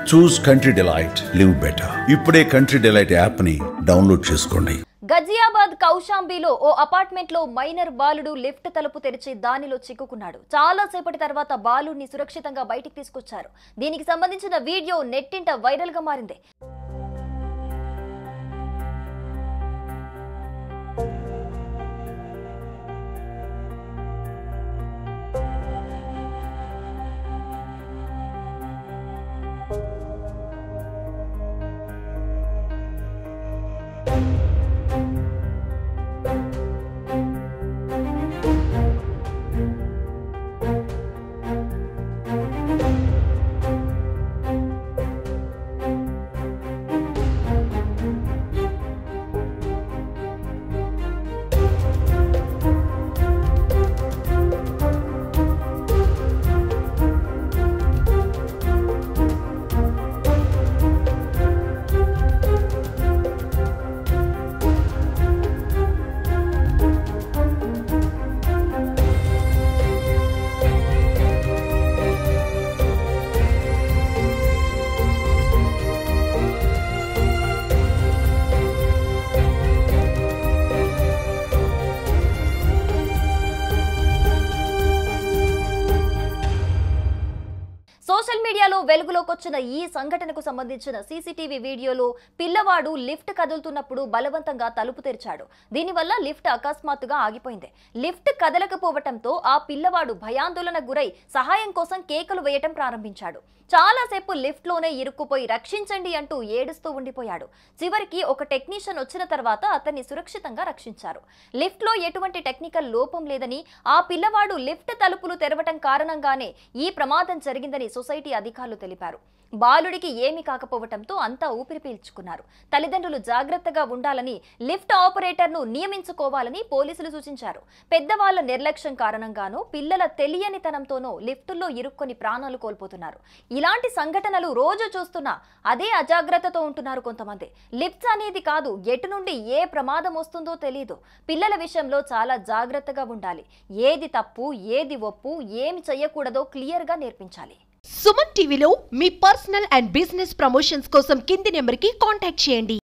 చూస్ country delight, live better. ఇప్పుడే country delight app ని download చేసుకోండి. గజియాబాద్ కౌశాంబిలో ఓ అపార్ట్మెంట్ లో మైనర్ బాలుడు లిఫ్ట్ తలుపు తెరిచి దానిలో చిక్కుకున్నాడు. చాలా సేపటి తర్వాత బాలుడిని సురక్షితంగా బయటికి తీసుకొచ్చారు. దీనికి సంబంధించిన వీడియో నెట్టింట వైరల్ గా మారింది. సోషల్ మీడియాలో వెలుగులోకి వచ్చిన ఈ సంఘటనకు సంబంధించిన సీసీటీవీ వీడియోలో పిల్లవాడు లిఫ్ట్ కదులుతున్నప్పుడు బలవంతంగా తలుపు తెరిచాడు. దీనివల్ల లిఫ్ట్ అకస్మాత్తుగా ఆగిపోయింది. లిఫ్ట్ కదలకపోవడంతో ఆ పిల్లవాడు భయాందోళనకు గురై సహాయం కోసం కేకలు వేయటం ప్రారంభించాడు. చాలాసేపు లిఫ్ట్ లోనే ఇరుక్కుపోయి రక్షించండి అంటూ ఏడుస్తూ ఉండిపోయాడు. చివరికి ఒక టెక్నీషియన్ వచ్చిన తర్వాత అతన్ని సురక్షితంగా రక్షించారు. లిఫ్ట్ లో ఎటువంటి టెక్నికల్ లోపం లేదని, ఆ పిల్లవాడు లిఫ్ట్ తలుపులు తెరవటం కారణంగానే ఈ ప్రమాదం జరిగిందని సొసైటీ అధికారులు తెలిపారు. బాలుడికి ఏమీ కాకపోవడంతో అంతా ఊపిరి పీల్చుకున్నారు. తల్లిదండ్రులు జాగ్రత్తగా ఉండాలని, లిఫ్ట్ ఆపరేటర్ను నియమించుకోవాలని పోలీసులు సూచించారు. పెద్దవాళ్ల నిర్లక్ష్యం కారణంగానో, పిల్లల తెలియనితనంతోనో లిఫ్టుల్లో ఇరుక్కొని ప్రాణాలు కోల్పోతున్నారు. ఇలాంటి సంఘటనలు రోజు చూస్తున్నా అదే అజాగ్రత్తతో ఉంటున్నారు కొంతమంది. లిఫ్ట్స్ అనేది కాదు, ఎటు నుండి ఏ ప్రమాదం వస్తుందో తెలియదు. పిల్లల విషయంలో చాలా జాగ్రత్తగా ఉండాలి. ఏది తప్పు, ఏది ఒప్పు, ఏమి చెయ్యకూడదో క్లియర్ గా నేర్పించాలి. సుమన్ టీవీలో మీ పర్సనల్ అండ్ బిజినెస్ ప్రమోషన్స్ కోసం కింది నెంబర్కి కాంటాక్ట్ చేయండి.